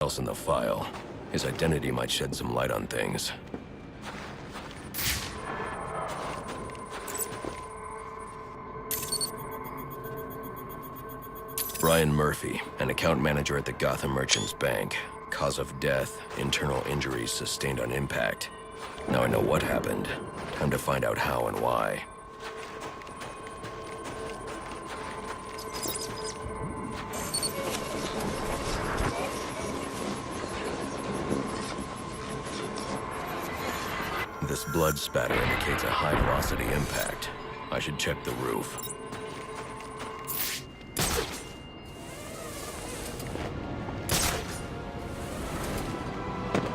else in the file. His identity might shed some light on things. Brian Murphy, an account manager at the Arkham Origins bank. Cause of death, internal injuries sustained on impact. Now I know what happened. Time to find out how and why. This blood spatter indicates a high-velocity impact. I should check the roof.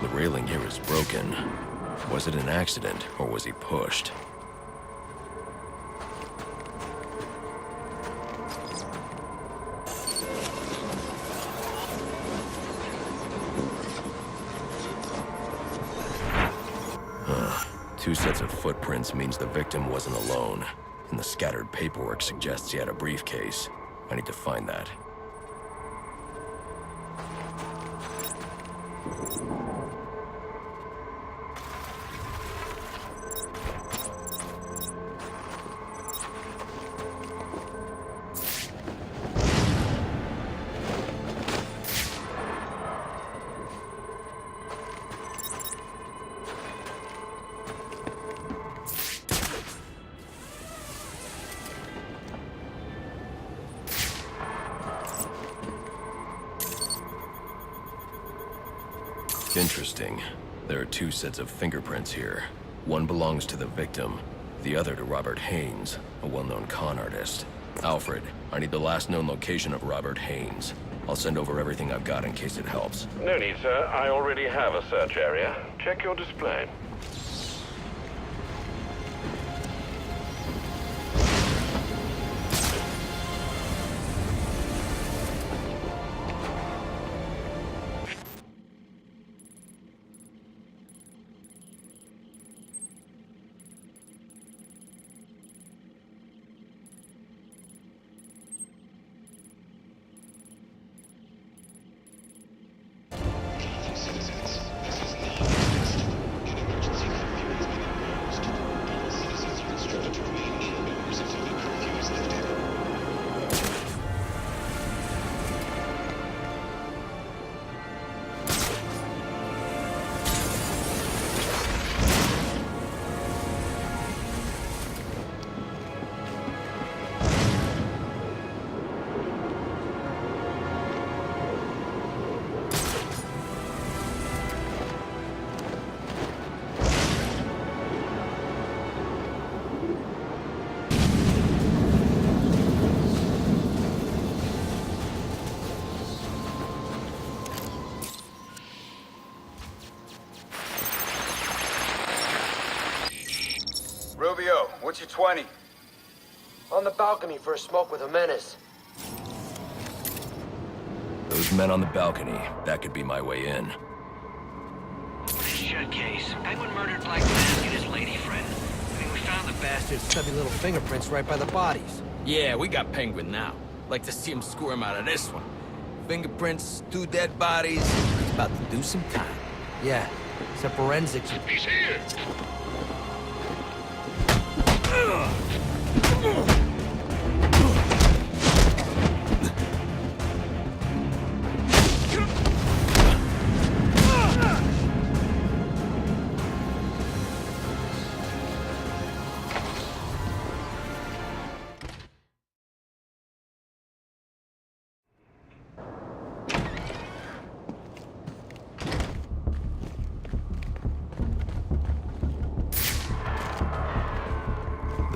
The railing here is broken. Was it an accident, or was he pushed? Two sets of footprints means the victim wasn't alone, and the scattered paperwork suggests he had a briefcase. I need to find that. Interesting. There are two sets of fingerprints here. One belongs to the victim, the other to Robert Haynes, a well-known con artist. Alfred, I need the last known location of Robert Haynes. I'll send over everything I've got in case it helps. No need, sir. I already have a search area. Check your display. Rubio, what's your 20? On the balcony for a smoke with a menace. Those men on the balcony, that could be my way in. This shut case. Penguin murdered Black Mask and his lady friend. I mean, we found the bastard's Stubby little fingerprints right by the bodies. Yeah, we got Penguin now. Like to see him squirm out of this one. Fingerprints, two dead bodies. He's about to do some time. Yeah, it's a forensics. He's here!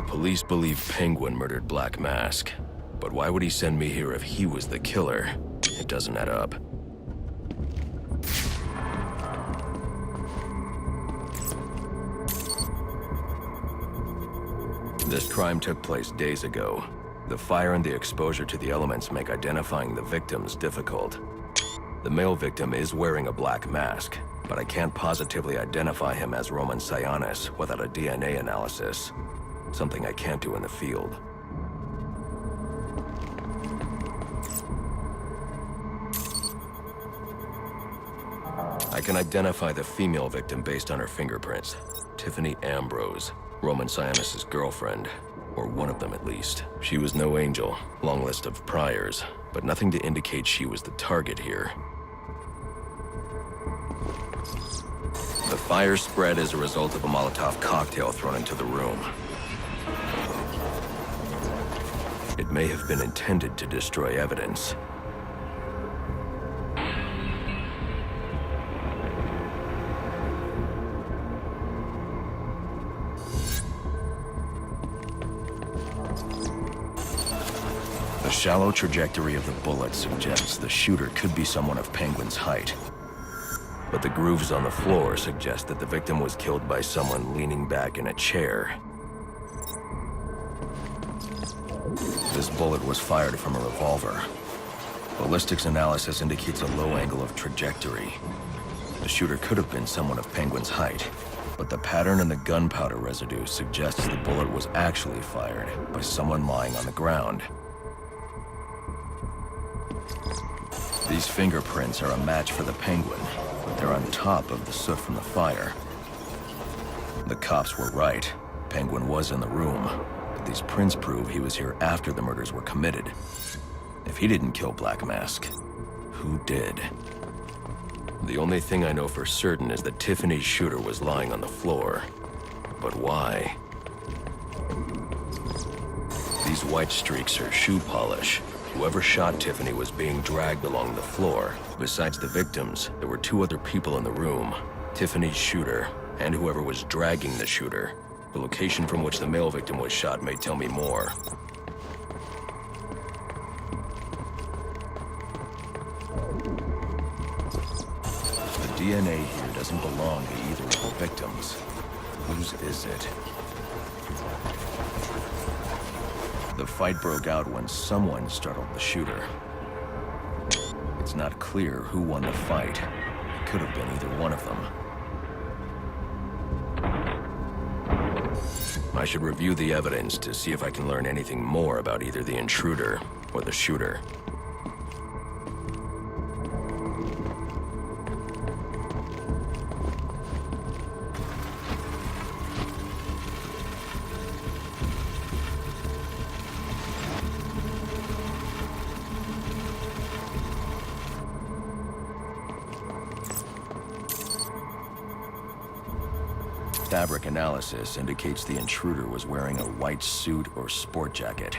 Police believe Penguin murdered Black Mask. But why would he send me here if he was the killer? It doesn't add up. This crime took place days ago. The fire and the exposure to the elements make identifying the victims difficult. The male victim is wearing a black mask, but I can't positively identify him as Roman Sionis without a DNA analysis. Something I can't do in the field. I can identify the female victim based on her fingerprints. Tiffany Ambrose, Roman Sionis' girlfriend. Or one of them at least. She was no angel, long list of priors, but nothing to indicate she was the target here. The fire spread as a result of a Molotov cocktail thrown into the room. It may have been intended to destroy evidence. The shallow trajectory of the bullet suggests the shooter could be someone of Penguin's height. But the grooves on the floor suggest that the victim was killed by someone leaning back in a chair. This bullet was fired from a revolver. Ballistics analysis indicates a low angle of trajectory. The shooter could have been someone of Penguin's height, but the pattern in the gunpowder residue suggests the bullet was actually fired by someone lying on the ground. These fingerprints are a match for the Penguin, but they're on top of the soot from the fire. The cops were right. Penguin was in the room, but these prints prove he was here after the murders were committed. If he didn't kill Black Mask, who did? The only thing I know for certain is that Tiffany's shooter was lying on the floor. But why? These white streaks are shoe polish. Whoever shot Tiffany was being dragged along the floor. Besides the victims, there were two other people in the room. Tiffany's shooter, and whoever was dragging the shooter. The location from which the male victim was shot may tell me more. The DNA here doesn't belong to either of the victims. Whose is it? The fight broke out when someone startled the shooter. It's not clear who won the fight. It could have been either one of them. I should review the evidence to see if I can learn anything more about either the intruder or the shooter. Fabric analysis indicates the intruder was wearing a white suit or sport jacket.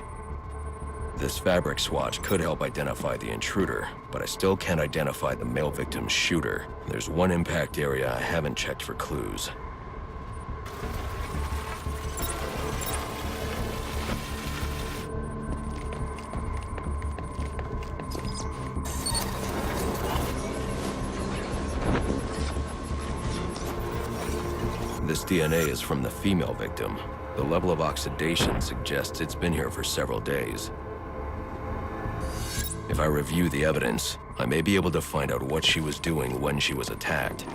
This fabric swatch could help identify the intruder, but I still can't identify the male victim's shooter. There's one impact area I haven't checked for clues. This DNA is from the female victim. The level of oxidation suggests it's been here for several days. If I review the evidence, I may be able to find out what she was doing when she was attacked.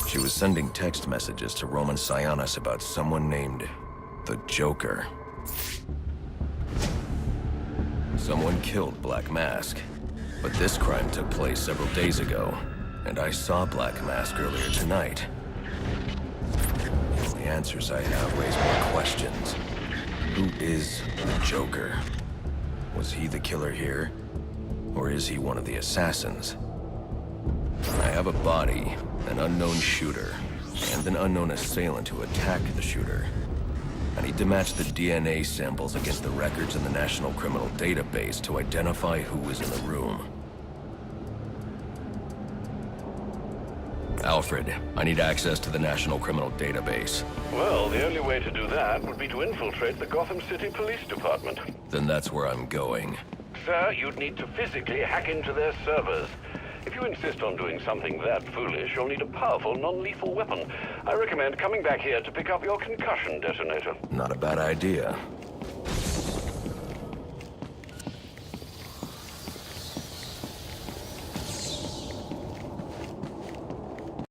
She was sending text messages to Roman Sionis about someone named the Joker. Someone killed Black Mask, but this crime took place several days ago, and I saw Black Mask earlier tonight. The answers I have raise more questions. Who is the Joker? Was he the killer here? Or is he one of the assassins? I have a body, an unknown shooter, and an unknown assailant who attacked the shooter. I need to match the DNA samples against the records in the National Criminal Database to identify who was in the room. Alfred, I need access to the National Criminal Database. Well, the only way to do that would be to infiltrate the Gotham City Police Department. Then that's where I'm going. Sir, you'd need to physically hack into their servers. If you insist on doing something that foolish, you'll need a powerful, non-lethal weapon. I recommend coming back here to pick up your concussion detonator. Not a bad idea.